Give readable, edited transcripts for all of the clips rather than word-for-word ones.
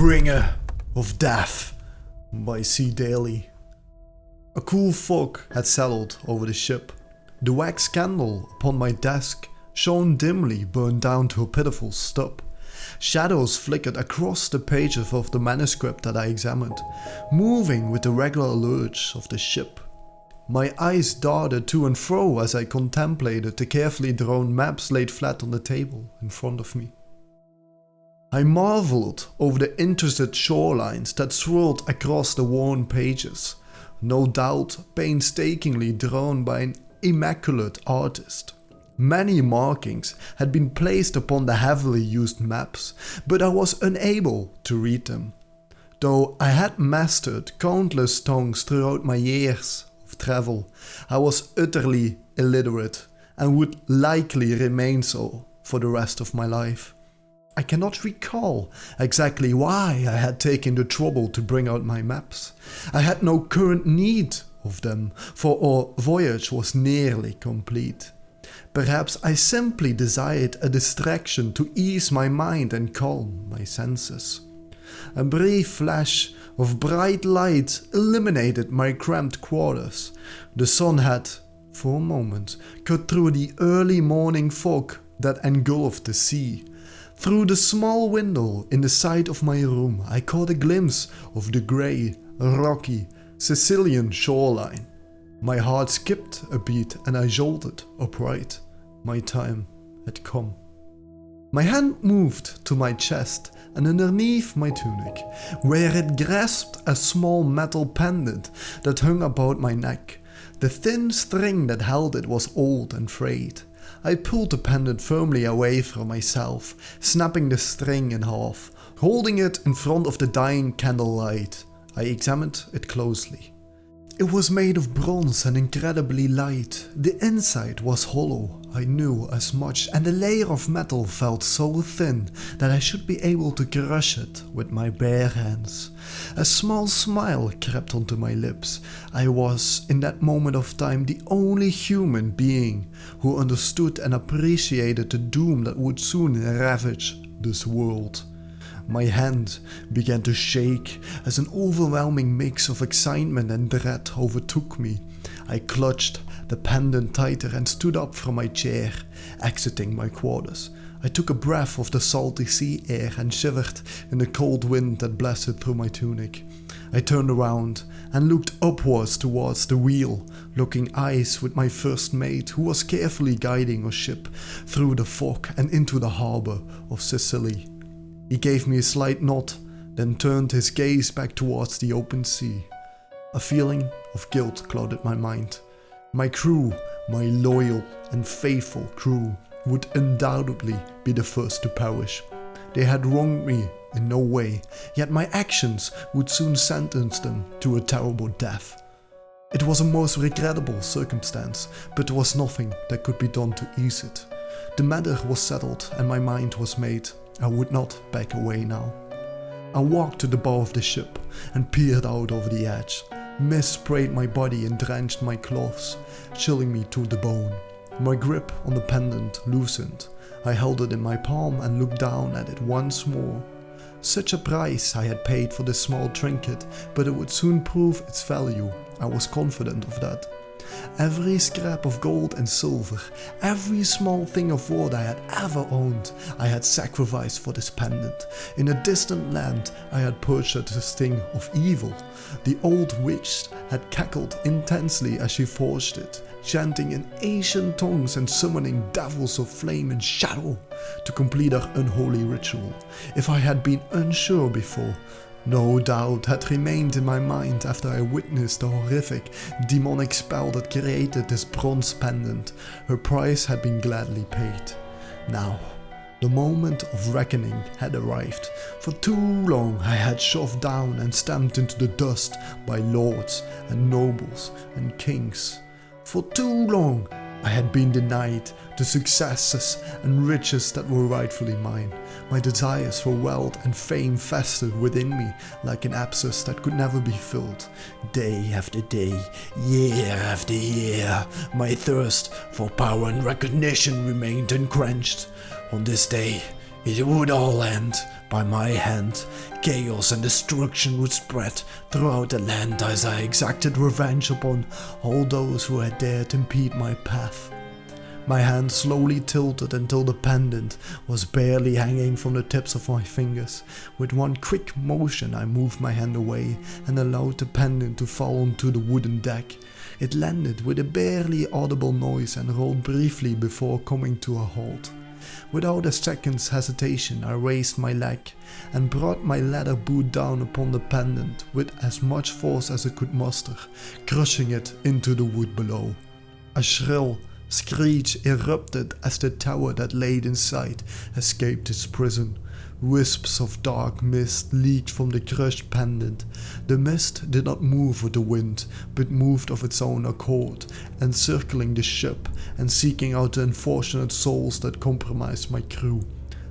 Bringer of Death by Cdaley. A cool fog had settled over the ship. The wax candle upon my desk shone dimly, burned down to a pitiful stub. Shadows flickered across the pages of the manuscript that I examined, moving with the regular lurch of the ship. My eyes darted to and fro as I contemplated the carefully drawn maps laid flat on the table in front of me. I marveled over the intricate shorelines that swirled across the worn pages, no doubt painstakingly drawn by an immaculate artist. Many markings had been placed upon the heavily used maps, but I was unable to read them. Though I had mastered countless tongues throughout my years of travel, I was utterly illiterate and would likely remain so for the rest of my life. I cannot recall exactly why I had taken the trouble to bring out my maps. I had no current need of them, for our voyage was nearly complete. Perhaps I simply desired a distraction to ease my mind and calm my senses. A brief flash of bright light illuminated my cramped quarters. The sun had, for a moment, cut through the early morning fog that engulfed the sea. Through the small window in the side of my room, I caught a glimpse of the grey, rocky Sicilian shoreline. My heart skipped a beat and I jolted upright. My time had come. My hand moved to my chest and underneath my tunic, where it grasped a small metal pendant that hung about my neck. The thin string that held it was old and frayed. I pulled the pendant firmly away from myself, snapping the string in half. Holding it in front of the dying candlelight, I examined it closely. It was made of bronze and incredibly light. The inside was hollow, I knew as much, and the layer of metal felt so thin that I should be able to crush it with my bare hands. A small smile crept onto my lips. I was, in that moment of time, the only human being who understood and appreciated the doom that would soon ravage this world. My hand began to shake as an overwhelming mix of excitement and dread overtook me. I clutched the pendant tighter and stood up from my chair, exiting my quarters. I took a breath of the salty sea air and shivered in the cold wind that blasted through my tunic. I turned around and looked upwards towards the wheel, locking eyes with my first mate, who was carefully guiding our ship through the fog and into the harbour of Sicily. He gave me a slight nod, then turned his gaze back towards the open sea. A feeling of guilt clouded my mind. My crew, my loyal and faithful crew, would undoubtedly be the first to perish. They had wronged me in no way, yet my actions would soon sentence them to a terrible death. It was a most regrettable circumstance, but there was nothing that could be done to ease it. The matter was settled and my mind was made. I would not back away now. I walked to the bow of the ship and peered out over the edge. Mist sprayed my body and drenched my clothes, chilling me to the bone. My grip on the pendant loosened. I held it in my palm and looked down at it once more. Such a price I had paid for this small trinket, but it would soon prove its value. I was confident of that. Every scrap of gold and silver, every small thing of wood I had ever owned, I had sacrificed for this pendant. In a distant land, I had purchased this thing of evil. The old witch had cackled intensely as she forged it, chanting in ancient tongues and summoning devils of flame and shadow to complete her unholy ritual. If I had been unsure before, no doubt had remained in my mind after I witnessed the horrific, demonic spell that created this bronze pendant. Her price had been gladly paid. Now, the moment of reckoning had arrived. For too long I had shoved down and stamped into the dust by lords and nobles and kings. For too long I had been denied the successes and riches that were rightfully mine. My desires for wealth and fame festered within me like an abscess that could never be filled. Day after day, year after year, my thirst for power and recognition remained unquenched. On this day, It would all end by my hand. Chaos and destruction would spread throughout the land as I exacted revenge upon all those who had dared impede my path. My hand slowly tilted until the pendant was barely hanging from the tips of my fingers. With one quick motion I moved my hand away and allowed the pendant to fall onto the wooden deck. It landed with a barely audible noise and rolled briefly before coming to a halt. Without a second's hesitation I raised my leg and brought my leather boot down upon the pendant with as much force as it could muster, crushing it into the wood below. A shrill screech erupted as the tower that laid inside escaped its prison. Wisps of dark mist leaked from the crushed pendant. The mist did not move with the wind, but moved of its own accord, encircling the ship and seeking out the unfortunate souls that compromised my crew.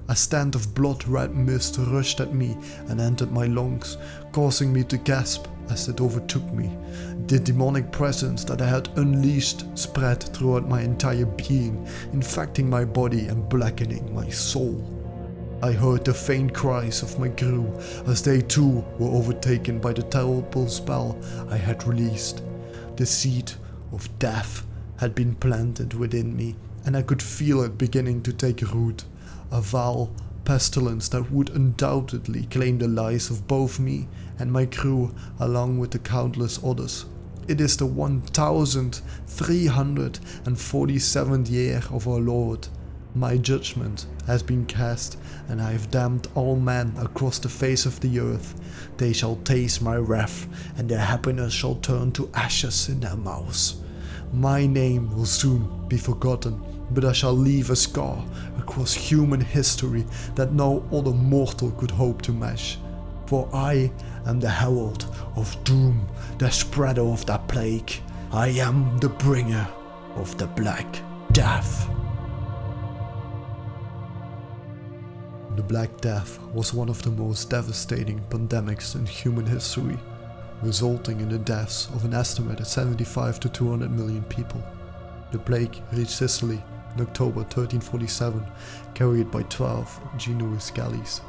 A stand of blood-red mist rushed at me and entered my lungs, causing me to gasp as it overtook me. The demonic presence that I had unleashed spread throughout my entire being, infecting my body and blackening my soul. I heard the faint cries of my crew as they too were overtaken by the terrible spell I had released. The seed of death had been planted within me, and I could feel it beginning to take root. A foul pestilence that would undoubtedly claim the lives of both me and my crew along with the countless others. It is the 1347th year of our Lord. My judgment has been cast, and I have damned all men across the face of the earth. They shall taste my wrath, and their happiness shall turn to ashes in their mouths. My name will soon be forgotten, but I shall leave a scar across human history that no other mortal could hope to match. For I am the herald of doom, the spreader of the plague. I am the bringer of the Black Death. The Black Death was one of the most devastating pandemics in human history, resulting in the deaths of an estimated 75 to 200 million people. The plague reached Sicily in October 1347, carried by 12 Genoese galleys.